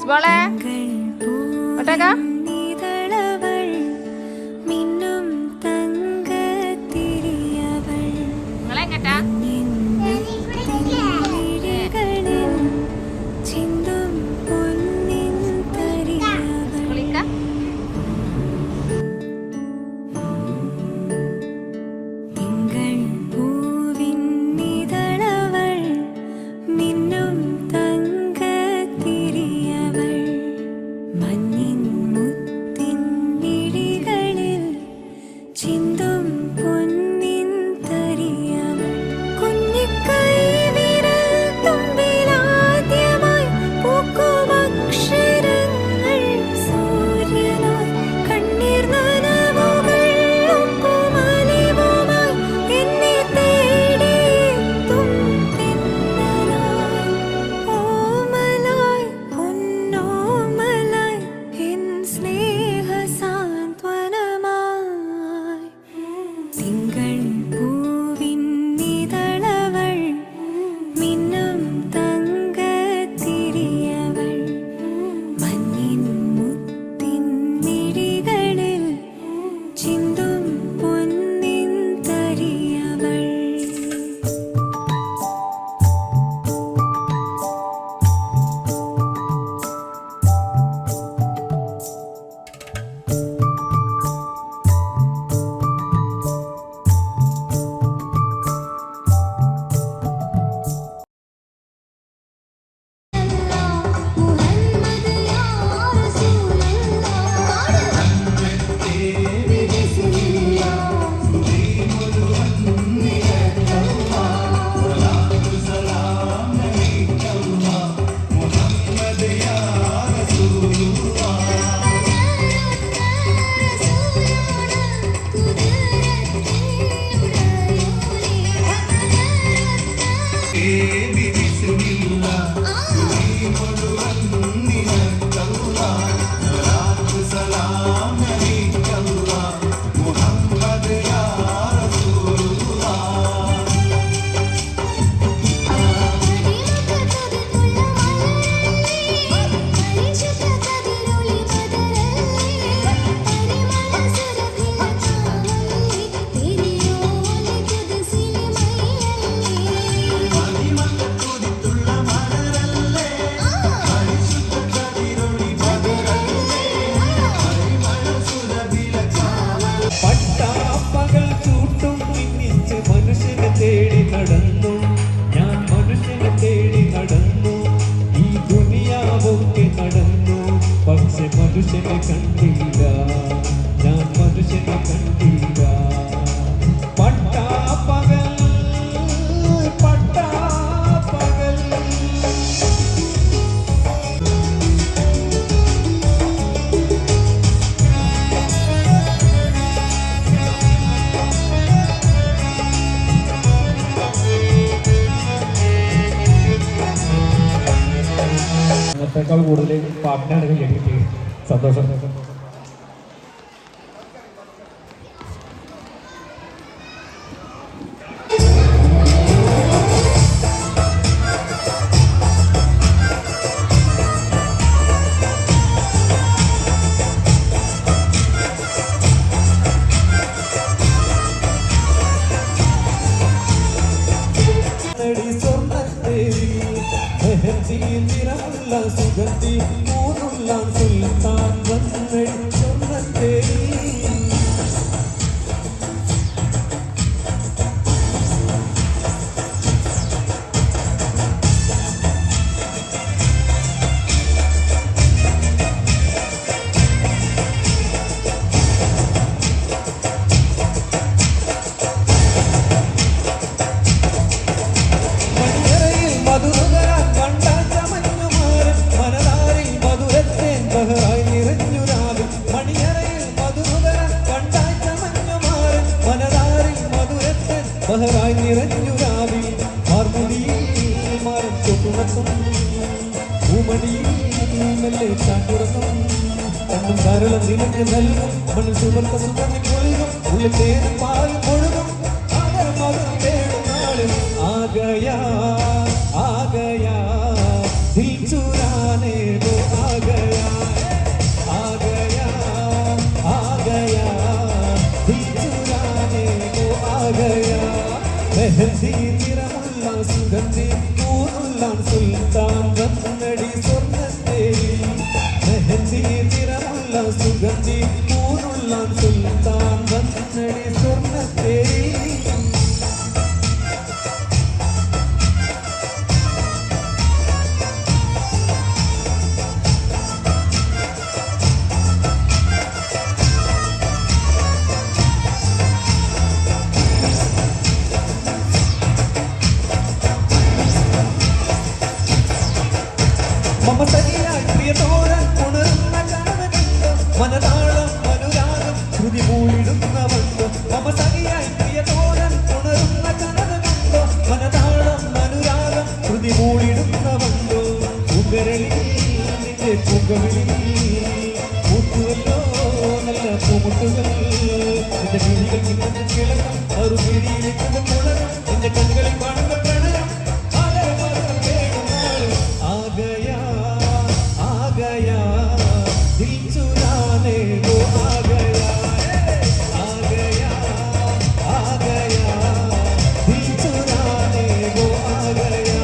മോളെ ഒട്ടേക്കാ നിങ്ങളെങ്ങട്ടാ മനുഷ്യനെ കണ്ടില്ല, ഞാൻ മനുഷ്യനെ കണ്ടില്ല. പട്ടാപ്പകൽ പട്ടാപ്പകൽ അന്നത്തേക്കാൾ കൂടുതൽ പാട്ടിനാണ് കിട്ടിയത്. സന്തോഷം. സുഗന്ധി മൂന്നുള്ള സുൽത്താൻ വന്നേ സ്വർണ്ണത്തേ ബഹറായി നിറഞ്ഞു രാവി മാർമുടിയിൽ മാറും തൊട്ടുണർത്തും പൂമടിയിൽ മെല്ലെ ചാട്ടുറങ്ങും കണ്ണും ധാരാളം നിലഞ്ഞ് നൽകും മണ്ണിൽ സുവർത്ത സുഗന്ധി കൊള്ളും ഉള്ളിൽ തേനും പാലും ഒഴുകും മകൻ തേടും നാളും ആകയാ ദിൽ ചുരാനേ ദോ ആക നിന്റെ പൂങ്കവിളി പൂത്തുവല്ലോ നല്ല പൂമുട്ടുകൾ നിന്റെ വിഴികൾ കിട്ടുന്ന കിളകം അറുപിടിയിലേക്ക് മുളകം നിന്റെ കണ്ണുകളിൽ കാണുന്ന പ്രണയം ആകയാ ആകയാ ദിൽ ചുരാനെ വോ ആകയാ ആകയാ ആകയാ ദിൽ ചുരാനെ വോ ആകയാ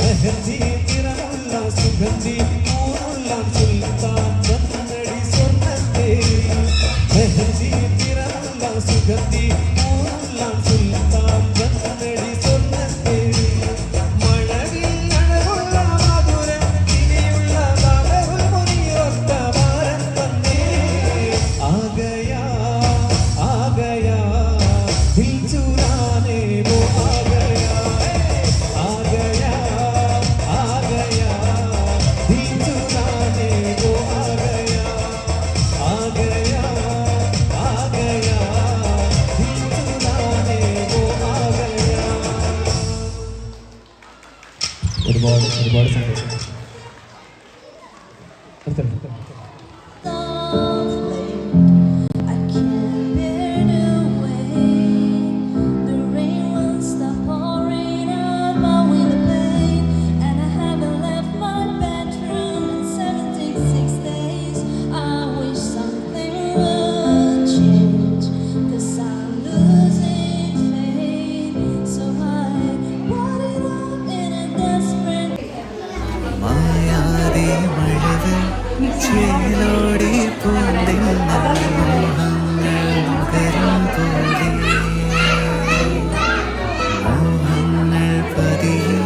മെഹന്തി നിറമുള്ള സുഗന്ധി പൂനുള്ള സുൽത്താൻ കണ്ണടി സ്വർണ്ണത്തേരി മെഹന്തി നിറമുള്ള സുഗന്ധി പൂനുള്ള സുൽത്താൻ കണ്ണടി സ്വർണ്ണത്തേരി മഴവിൽ അഴകുള്ള മധുരം ഇനിയുള്ള നാടകുൽ മുനിയൊത്ത മാരൻ തന്നേ ആകയാ ആകയാ ദിൽ ചുരാനെ വോ ആകയാ ആകയാ ആകയാ ദിൽ ചുരാനെ വോ ആകയാ ആകയാ ആകയാ ദിൽ ചുരാനെ വോ ആകയാ. ഒരുപാട് ഒരുപാട് സന്തോഷം. I can't bear to wait. The rain won't stop pouring on my window pane, and I haven't left my bedroom in 76 days. I wish something would change, 'cause I'm losing faith. So I brought it up in a desperate. മായാതെ മഴവിൽ ചേലോടി പൂന്തെന്നൽ മോഹങ്ങൾ നുകരും പോലെ മോഹങ്ങൾ പതിയെ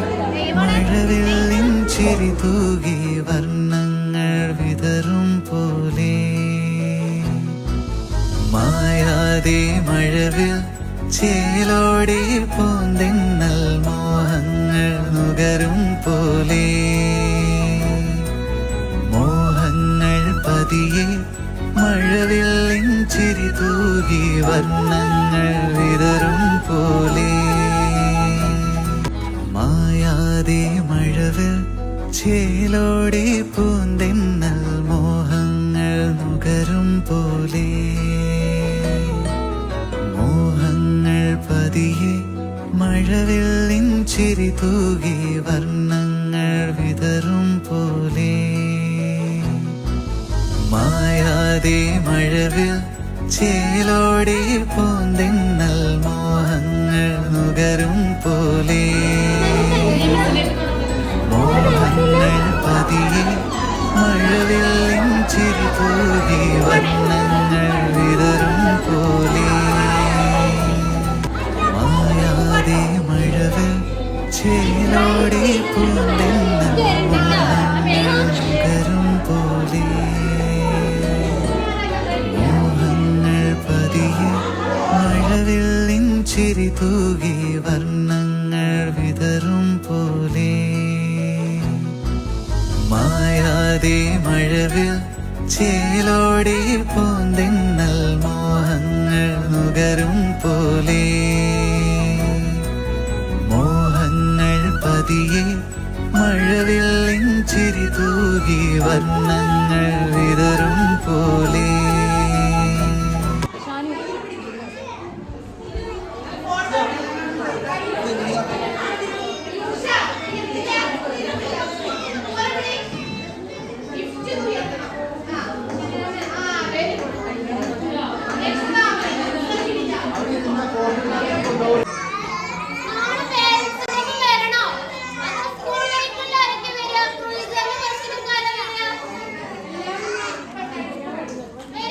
മഴവിൽ ചിരി തൂകി വർണ്ണങ്ങൾ വിതറും പോലെ മായാതെ മഴവിൽ ചേലോടി പൂന്തെന്നൽ മോഹങ്ങൾ നുകരും പോലെ മോഹങ്ങൾ പതിയെ മഴവിൽ ചിരി തൂകി വർണ്ണങ്ങൾ വിതറും പോലെ മായാതെ മഴവിൽ ചേലോടി പൂന്തെന്നൽ മോഹങ്ങൾ നുകരും പോലെ മോഹങ്ങൾ പതിയെ മഴവിൽ ചിരി തൂകി വർണ്ണങ്ങൾ വിതറും പോലെ മായാതെ മഴവിൽ ചേലോടി പൂന്തെന്നൽ മോഹങ്ങൾ നുകരും പോലെ മോഹങ്ങൾ പതിയെ മഴവിൽ ചിരി തൂകി വർണ്ണങ്ങൾ വിതറും പോലെ മായാതെ മഴവിൽ ചേലോടി പൂന്തെന്നൽ മോഹങ്ങൾ നുകരും പോലെ മോഹങ്ങൾ പതിയെ മഴവിൽ ചിരി തൂകി വർണ്ണങ്ങൾ വിതറും പോലെ മായാതെ മഴവിൽ ചേലോടി പൂന്തെന്നൽ മോഹങ്ങൾ നുകരും പോലെ മോഹങ്ങൾ പതിയെ മഴവിൽ ചിരി തൂകി വർണ്ണങ്ങൾ വിതറും പോലെ Hey!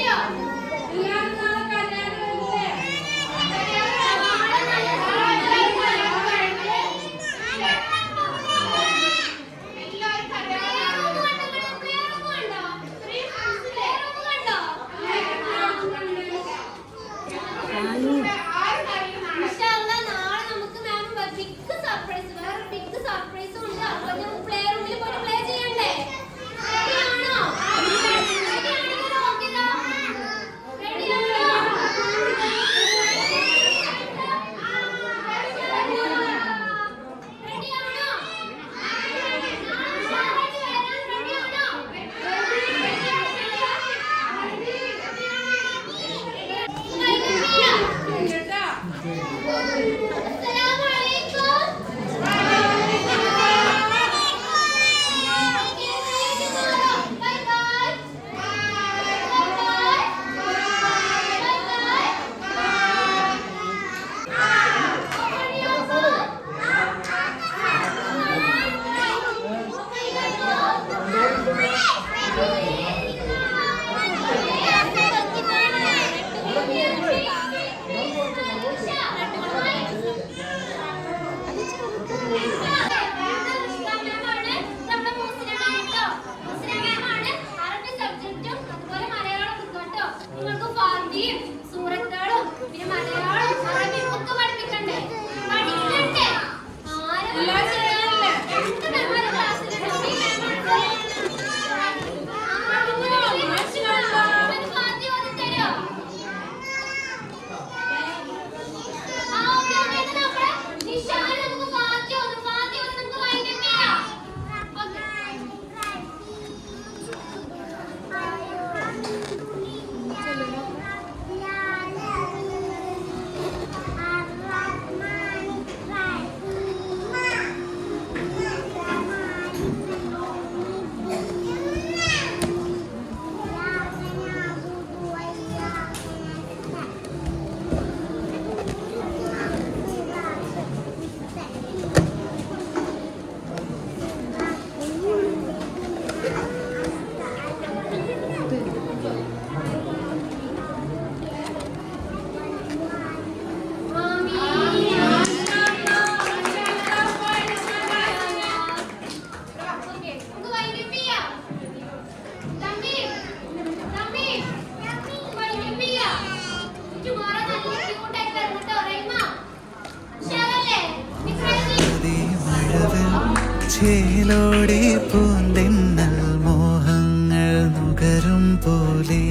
ചേലോടെ പൂന്തെന്നൽ മോഹങ്ങൾ നുകരും പോലെ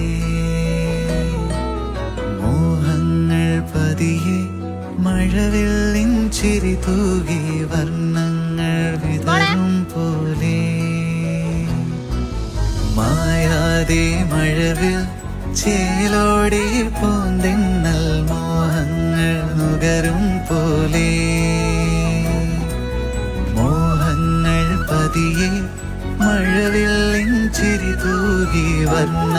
മോഹങ്ങൾ പതിയെ മഴവില്ലിൻ ചിരി തൂകി വർണ്ണങ്ങൾ വിതറും പോലെ മായാതെ മഴവിൽ ചേലോടെ പൂന്തെന്നൽ മോഹങ്ങൾ നുകരും പോലെ മോഹങ്ങൾ പതിയെ മഴവില്ലിൻ ചിരി തൂകി വർണ്ണ